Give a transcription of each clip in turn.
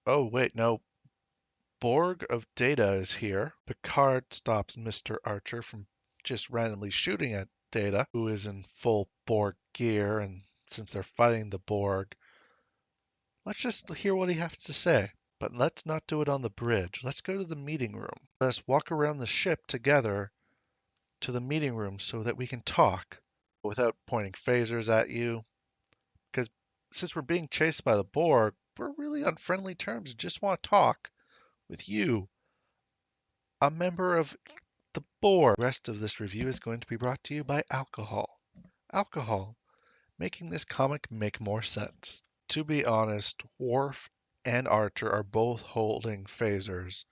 Oh, wait, no. Borg of Data is here. Picard stops Mr. Archer from just randomly shooting at Data, who is in full Borg gear, and since they're fighting the Borg, let's just hear what he has to say. But let's not do it on the bridge. Let's go to the meeting room. Let's walk around the ship together to the meeting room so that we can talk without pointing phasers at you. Because since we're being chased by the Borg, we're really on friendly terms. Just want to talk with you, a member of the Borg. The rest of this review is going to be brought to you by alcohol. Alcohol, making this comic make more sense. To be honest, Worf and Archer are both holding phasers,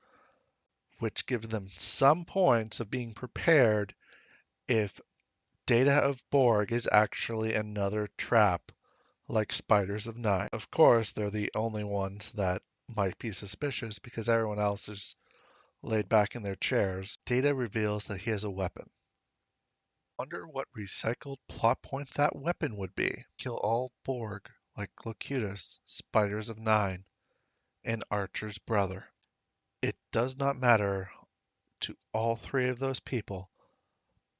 which give them some points of being prepared if Data of Borg is actually another trap, like Spiders of Nine. Of course, they're the only ones that might be suspicious because everyone else is laid back in their chairs. Data reveals that he has a weapon. Wonder what recycled plot point that weapon would be. Kill all Borg, like Locutus, Spiders of Nine, and Archer's brother. It does not matter to all three of those people,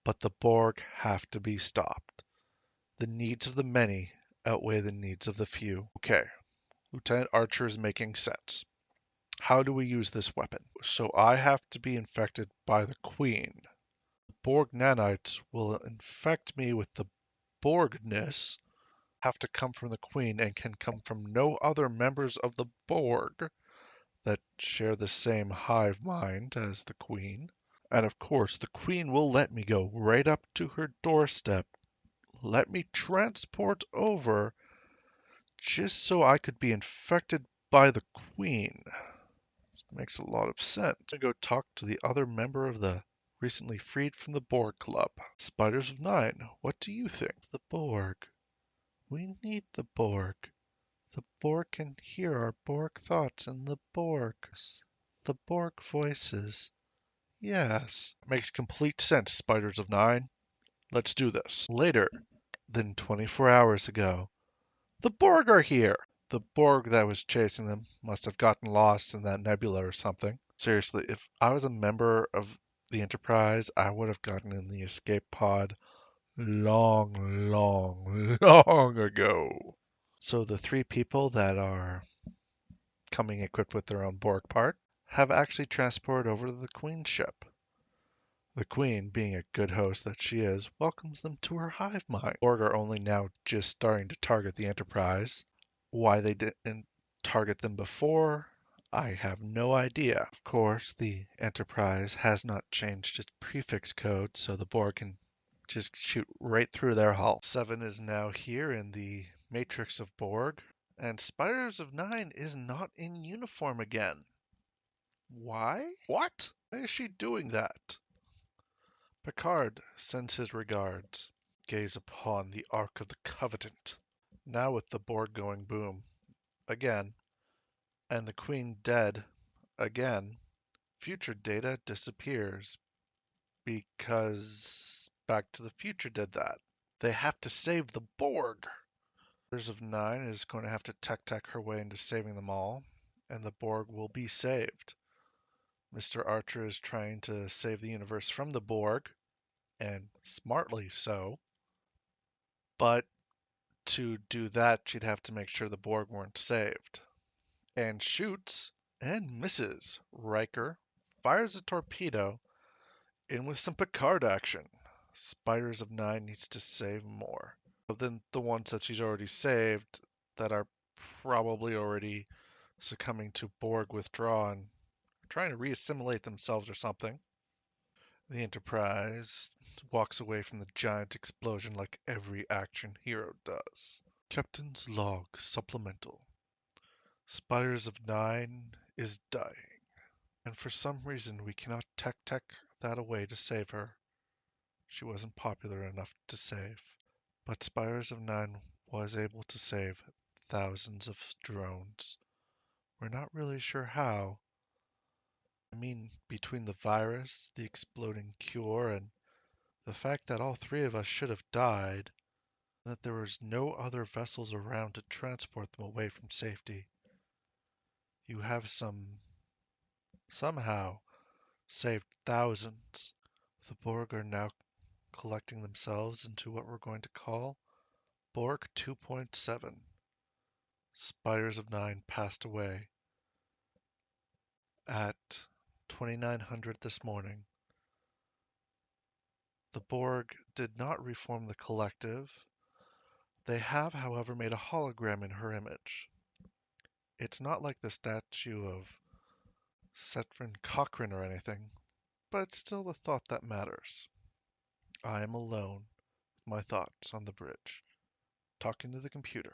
but the Borg have to be stopped. The needs of the many outweigh the needs of the few. Okay, Lieutenant Archer is making sense. How do we use this weapon? So I have to be infected by the Queen. The Borg nanites will infect me with the Borgness, have to come from the Queen and can come from no other members of the Borg that share the same hive mind as the Queen. And of course, the Queen will let me go right up to her doorstep, let me transport over just so I could be infected by the Queen. This makes a lot of sense. I'm gonna go talk to the other member of the recently freed from the Borg Club. Spiders of Nine, what do you think? The Borg. We need the Borg. The Borg can hear our Borg thoughts in the Borgs. The Borg voices. Yes. Makes complete sense, Spiders of Nine. Let's do this. Later than 24 hours ago, the Borg are here. The Borg that was chasing them must have gotten lost in that nebula or something. Seriously, if I was a member of the Enterprise, I would have gotten in the escape pod long, long, long ago. So the three people that are coming equipped with their own Borg part have actually transported over to the Queen's ship. The Queen, being a good host that she is, welcomes them to her hive mind. Borg are only now just starting to target the Enterprise. Why they didn't target them before, I have no idea. Of course, the Enterprise has not changed its prefix code, so the Borg can just shoot right through their hull. Seven is now here in the Matrix of Borg, and Spiders of Nine is not in uniform again. Why? What? Why is she doing that? Picard sends his regards. Gaze upon the Ark of the Covenant. Now with the Borg going boom again, and the Queen dead again, future Data disappears because Back to the Future did that. They have to save the Borg. Spiders of Nine is going to have to tech her way into saving them all, and the Borg will be saved. Mr. Archer is trying to save the universe from the Borg, and smartly so. But to do that, she'd have to make sure the Borg weren't saved. And shoots and misses. Riker fires a torpedo in with some Picard action. Spiders of Nine needs to save more. But then the ones that she's already saved that are probably already succumbing to Borg withdrawal and trying to reassimilate themselves or something. The Enterprise walks away from the giant explosion like every action hero does. Captain's Log Supplemental. Spiders of Nine is dying, and for some reason we cannot tech that away to save her. She wasn't popular enough to save. But Spiders of Nine was able to save thousands of drones. We're not really sure how. I mean, between the virus, the exploding cure, and the fact that all three of us should have died, and that there was no other vessels around to transport them away from safety. You have somehow saved thousands. The Borg are now collecting themselves into what we're going to call Borg 2.7. Spiders of Nine passed away at 2900 this morning. The Borg did not reform the collective. They have, however, made a hologram in her image. It's not like the statue of Setrin Cochrane or anything, but it's still the thought that matters. I am alone with my thoughts on the bridge, talking to the computer.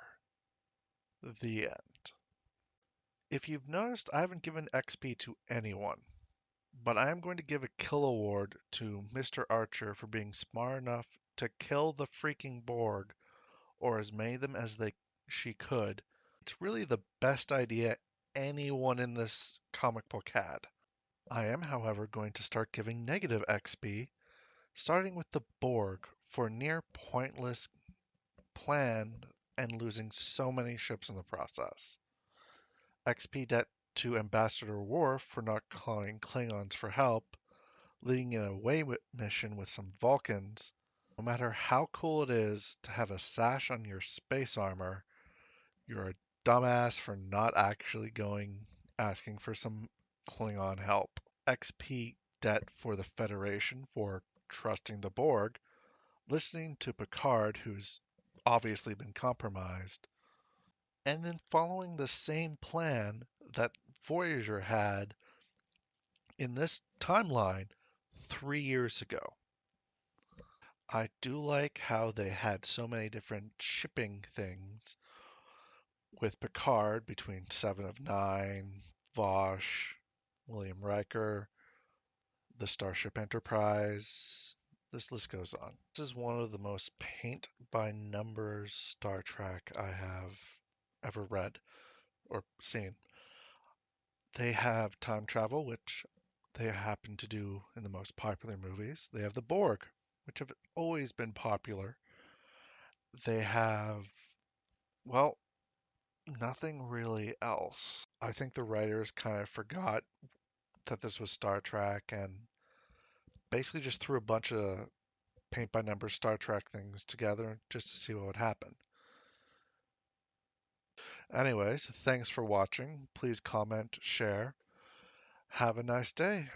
The end. If you've noticed, I haven't given XP to anyone, but I am going to give a kill award to Mr. Archer for being smart enough to kill the freaking Borg, or as many of them as she could. It's really the best idea anyone in this comic book had. I am, however, going to start giving negative XP, starting with the Borg for near pointless plan and losing so many ships in the process. XP debt to Ambassador Worf for not calling Klingons for help, leading in a away mission with some Vulcans. No matter how cool it is to have a sash on your space armor, you're a dumbass for not actually going asking for some Klingon help. XP debt for the Federation for trusting the Borg, listening to Picard, who's obviously been compromised, and then following the same plan that Voyager had in this timeline 3 years ago. I do like how they had so many different shipping things with Picard between Seven of Nine, Vosh, William Riker, the Starship Enterprise. This list goes on. This is one of the most paint by numbers Star Trek I have ever read or seen. They have time travel, which they happen to do in the most popular movies. They have the Borg, which have always been popular. They have, well, nothing really else. I think the writers kind of forgot that this was Star Trek and basically just threw a bunch of paint by numbers Star Trek things together just to see what would happen. Anyways, thanks for watching. Please comment, share. Have a nice day.